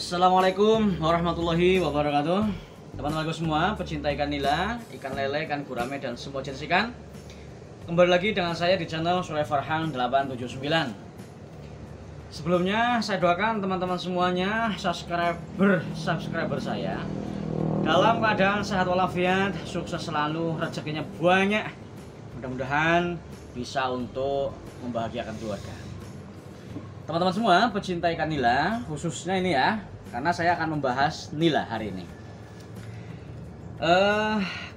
Assalamualaikum warahmatullahi wabarakatuh. Teman-temanku semua, pecinta ikan nila, ikan lele, ikan gurame, dan semua jenis ikan. Kembali lagi dengan saya di channel Sule Farhang 879. Sebelumnya saya doakan teman-teman semuanya, subscriber saya dalam keadaan sehat walafiat, sukses selalu, rezekinya banyak. Mudah-mudahan bisa untuk membahagiakan keluarga. Teman-teman semua pecinta ikan nila, khususnya ini ya, karena saya akan membahas nila hari ini.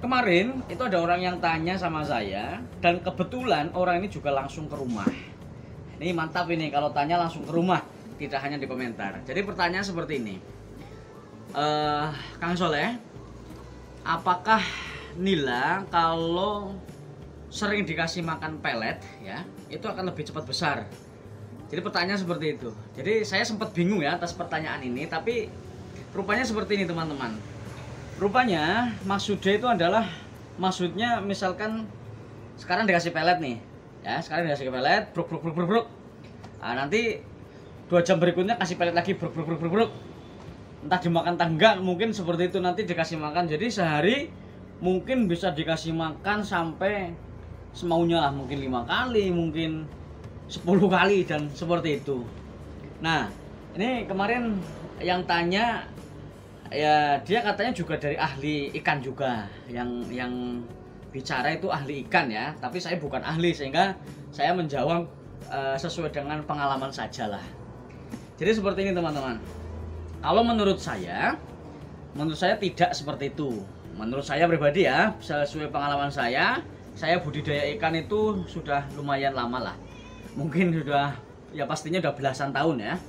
Kemarin itu ada orang yang tanya sama saya, dan kebetulan orang ini juga langsung ke rumah. Ini mantap ini kalau tanya langsung ke rumah, tidak hanya di komentar. Jadi pertanyaan seperti ini, Kang Soleh, apakah nila kalau sering dikasih makan pelet ya, itu akan lebih cepat besar? Jadi pertanyaan seperti itu. Jadi saya sempat bingung ya atas pertanyaan ini, tapi rupanya seperti ini teman-teman. Rupanya maksudnya itu adalah, maksudnya misalkan sekarang dikasih pelet nih, ya sekarang dikasih pelet, bruk. Nah, nanti 2 jam berikutnya kasih pelet lagi, bruk. Entah dimakan entah enggak, mungkin seperti itu nanti dikasih makan. Jadi sehari mungkin bisa dikasih makan sampai semaunya lah, mungkin 5 kali, mungkin 10 kali, dan seperti itu. Nah, ini kemarin yang tanya ya, dia katanya juga dari ahli ikan juga, yang bicara itu ahli ikan ya, tapi saya bukan ahli, sehingga saya menjawab sesuai dengan pengalaman saja lah. Jadi seperti ini teman-teman. Kalau menurut saya tidak seperti itu. Menurut saya pribadi ya, sesuai pengalaman saya budidaya ikan itu sudah lumayan lama lah. Mungkin sudah, ya pastinya udah belasan tahun ya.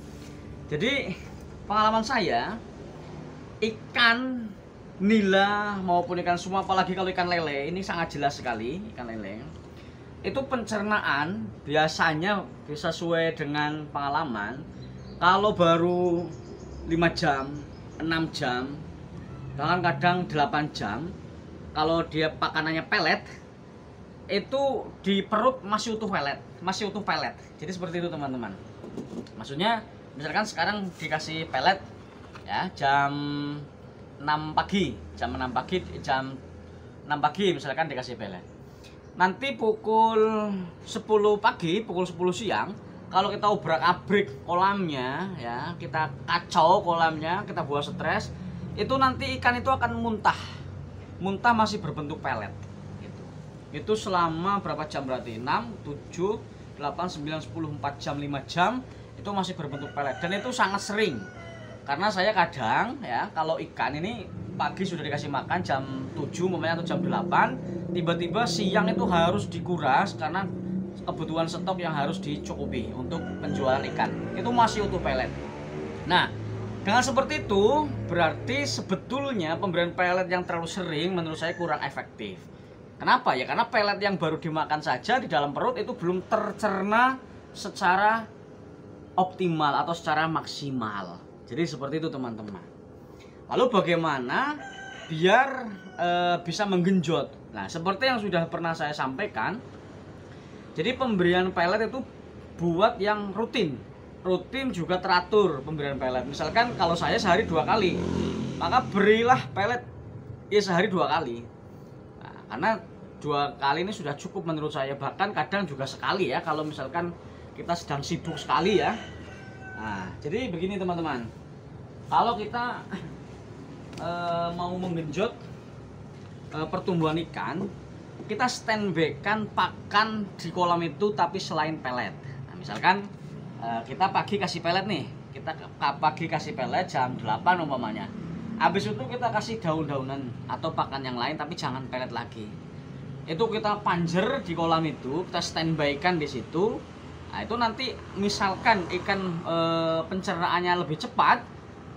Jadi pengalaman saya, ikan nila maupun ikan semua, apalagi kalau ikan lele, ini sangat jelas sekali. Ikan lele itu pencernaan biasanya bisa sesuai dengan pengalaman, kalau baru 5 jam, 6 jam, bahkan kadang 8 jam, kalau dia pakanannya pelet, itu di perut masih utuh pelet. Jadi seperti itu teman-teman. Maksudnya misalkan sekarang dikasih pelet ya jam 6 pagi misalkan dikasih pelet. Nanti pukul 10 pagi, pukul 10 siang, kalau kita obrak-abrik kolamnya ya, kita kacau kolamnya, kita buat stres, itu nanti ikan itu akan muntah masih berbentuk pelet. Itu selama berapa jam berarti? 6, 7, 8, 9, 10, 4 jam, 5 jam itu masih berbentuk pelet. Dan itu sangat sering. Karena saya kadang ya, kalau ikan ini pagi sudah dikasih makan jam 7 atau jam 8, tiba-tiba siang itu harus dikuras karena kebutuhan stok yang harus dicukupi untuk penjualan ikan. Itu masih utuh pelet. Nah, dengan seperti itu berarti sebetulnya pemberian pelet yang terlalu sering menurut saya kurang efektif. Kenapa? Ya karena pelet yang baru dimakan saja di dalam perut itu belum tercerna secara optimal atau secara maksimal. Jadi seperti itu teman-teman. Lalu bagaimana biar bisa menggenjot? Nah, seperti yang sudah pernah saya sampaikan, jadi pemberian pelet itu buat yang rutin juga teratur pemberian pelet. Misalkan kalau saya sehari 2 kali, maka berilah pelet ya sehari 2 kali. Karena 2 kali ini sudah cukup menurut saya, bahkan kadang juga sekali ya, kalau misalkan kita sedang sibuk sekali ya. Nah, jadi begini teman-teman, kalau kita mau menggenjot pertumbuhan ikan, kita standby-kan pakan di kolam itu tapi selain pelet. Nah, misalkan kita pagi kasih pelet nih, kita pagi kasih pelet jam 8 umpamanya. Habis itu kita kasih daun-daunan atau pakan yang lain, tapi jangan pelet lagi. Itu kita panjer di kolam itu, kita standby-kan di situ. Nah, itu nanti misalkan ikan pencernaannya lebih cepat,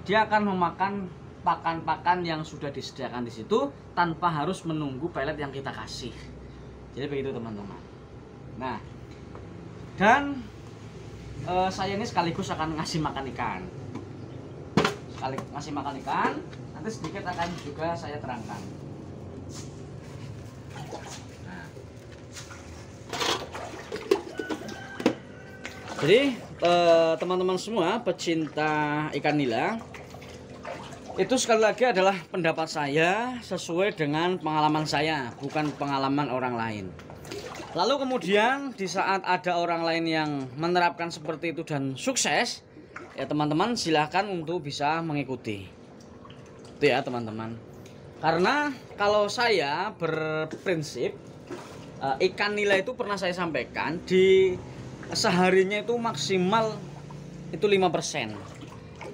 dia akan memakan pakan-pakan yang sudah disediakan di situ tanpa harus menunggu pelet yang kita kasih. Jadi begitu teman-teman. Nah, dan saya ini sekaligus akan ngasih makan ikan. Nanti sedikit akan juga saya terangkan. Nah, jadi teman-teman semua pecinta ikan nila, Itu sekali lagi adalah pendapat saya sesuai dengan pengalaman saya, bukan pengalaman orang lain. Lalu kemudian di saat ada orang lain yang menerapkan seperti itu dan sukses, ya teman-teman silahkan untuk bisa mengikuti. Itu ya teman-teman. Karena kalau saya berprinsip ikan nila itu pernah saya sampaikan di seharinya itu maksimal itu 5%.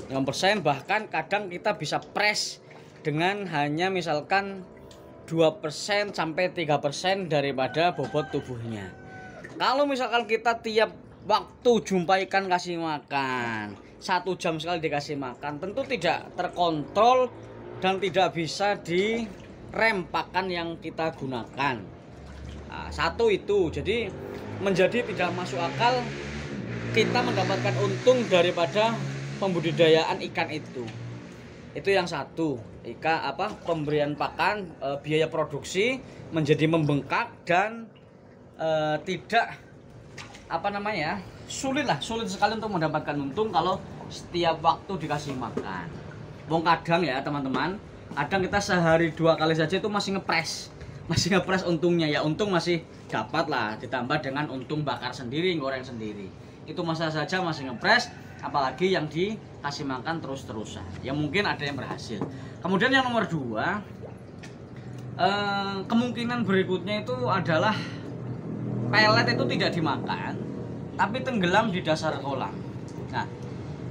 5%, bahkan kadang kita bisa press dengan hanya misalkan 2% sampai 3% daripada bobot tubuhnya. Kalau misalkan kita tiap waktu jumpa ikan kasih makan, 1 jam sekali dikasih makan, tentu tidak terkontrol dan tidak bisa direm pakan yang kita gunakan. Nah, satu itu, jadi menjadi tidak masuk akal kita mendapatkan untung daripada pembudidayaan ikan itu. Itu yang satu, pemberian pakan, biaya produksi menjadi membengkak dan tidak sulit sekali untuk mendapatkan untung kalau setiap waktu dikasih makan. Wong kadang ya teman-teman, kadang kita sehari 2 kali saja itu masih ngepres untungnya, ya untung masih dapat lah, ditambah dengan untung bakar sendiri, goreng sendiri, itu masa saja masih ngepres. Apalagi yang dikasih makan terus-terusan, ya mungkin ada yang berhasil. Kemudian yang nomor 2, kemungkinan berikutnya itu adalah pelet itu tidak dimakan tapi tenggelam di dasar kolam. Nah,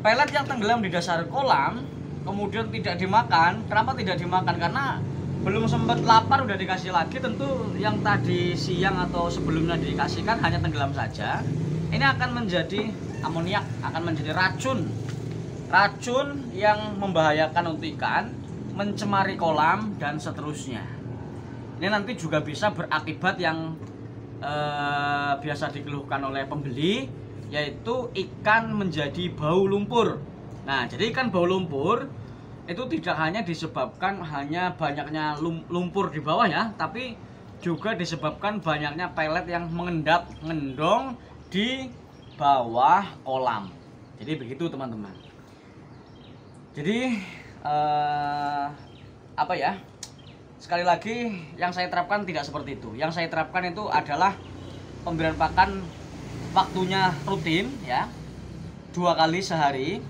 pelet yang tenggelam di dasar kolam kemudian tidak dimakan. Kenapa tidak dimakan? Karena belum sempat lapar udah dikasih lagi. Tentu yang tadi siang atau sebelumnya dikasihkan hanya tenggelam saja. Ini akan menjadi amoniak, akan menjadi racun yang membahayakan untuk ikan, mencemari kolam dan seterusnya. Ini nanti juga bisa berakibat yang biasa dikeluhkan oleh pembeli, yaitu ikan menjadi bau lumpur. Nah, jadi ikan bau lumpur itu tidak hanya disebabkan hanya banyaknya lumpur di bawah ya, tapi juga disebabkan banyaknya pelet yang mengendong di bawah kolam. Jadi begitu teman-teman. Jadi sekali lagi yang saya terapkan tidak seperti itu. Yang saya terapkan itu adalah pemberian pakan waktunya rutin ya, 2 kali sehari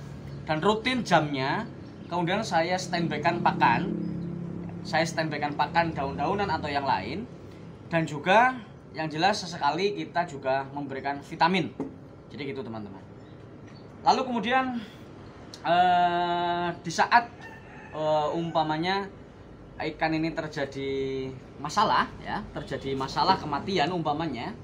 dan rutin jamnya. Kemudian saya standbykan pakan. Saya standbykan pakan daun-daunan atau yang lain. Dan juga yang jelas sesekali kita juga memberikan vitamin. Jadi gitu teman-teman. Lalu kemudian di saat umpamanya ikan ini terjadi masalah ya, terjadi masalah kematian umpamanya,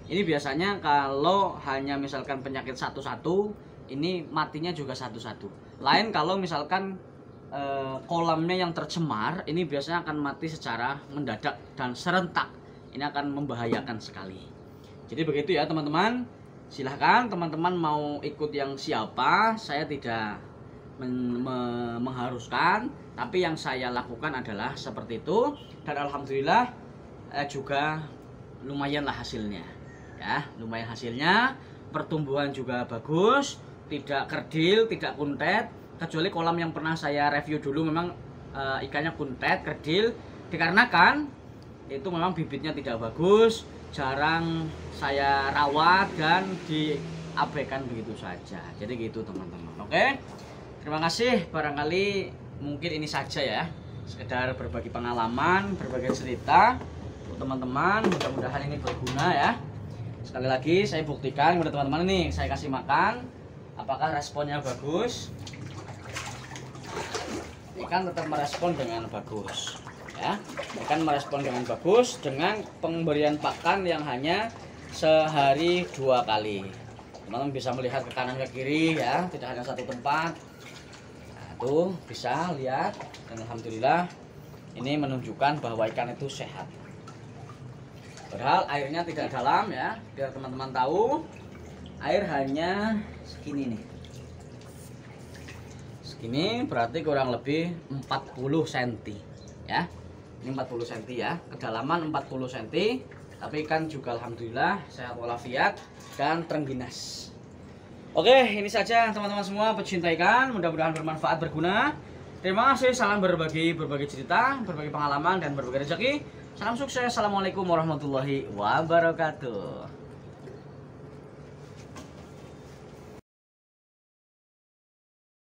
ini biasanya kalau hanya misalkan penyakit satu-satu, ini matinya juga satu-satu. Lain kalau misalkan kolamnya yang tercemar, ini biasanya akan mati secara mendadak dan serentak. Ini akan membahayakan sekali. Jadi begitu ya teman-teman. Silahkan teman-teman mau ikut yang siapa, saya tidak mengharuskan, tapi yang saya lakukan adalah seperti itu. Dan alhamdulillah juga lumayanlah hasilnya ya, lumayan hasilnya. Pertumbuhan juga bagus, tidak kerdil, tidak kuntet, kecuali kolam yang pernah saya review dulu memang ikannya kuntet, kerdil, dikarenakan itu memang bibitnya tidak bagus, jarang saya rawat dan diabaikan begitu saja. Jadi gitu teman-teman. Oke, terima kasih. Barangkali mungkin ini saja ya, sekedar berbagi pengalaman, berbagi cerita untuk teman-teman. Mudah-mudahan ini berguna ya. Sekali lagi saya buktikan kepada teman-teman, ini saya kasih makan, apakah responnya bagus. Ikan tetap merespon dengan bagus ya, ikan merespon dengan bagus dengan pemberian pakan yang hanya sehari 2 kali. Teman-teman bisa melihat ke kanan ke kiri ya, tidak hanya satu tempat. Nah, tuh bisa lihat, dan alhamdulillah ini menunjukkan bahwa ikan itu sehat. Padahal airnya tidak dalam ya, biar teman-teman tahu, air hanya segini nih. Segini berarti kurang lebih 40 cm ya. Ini 40 cm ya, kedalaman 40 cm, tapi ikan juga alhamdulillah sehat walafiat dan terengginas. Oke, ini saja teman-teman semua pecinta ikan, mudah-mudahan bermanfaat, berguna. Terima kasih, salam berbagi cerita, berbagi pengalaman dan berbagi rezeki. Salam sukses. Assalamualaikum warahmatullahi wabarakatuh.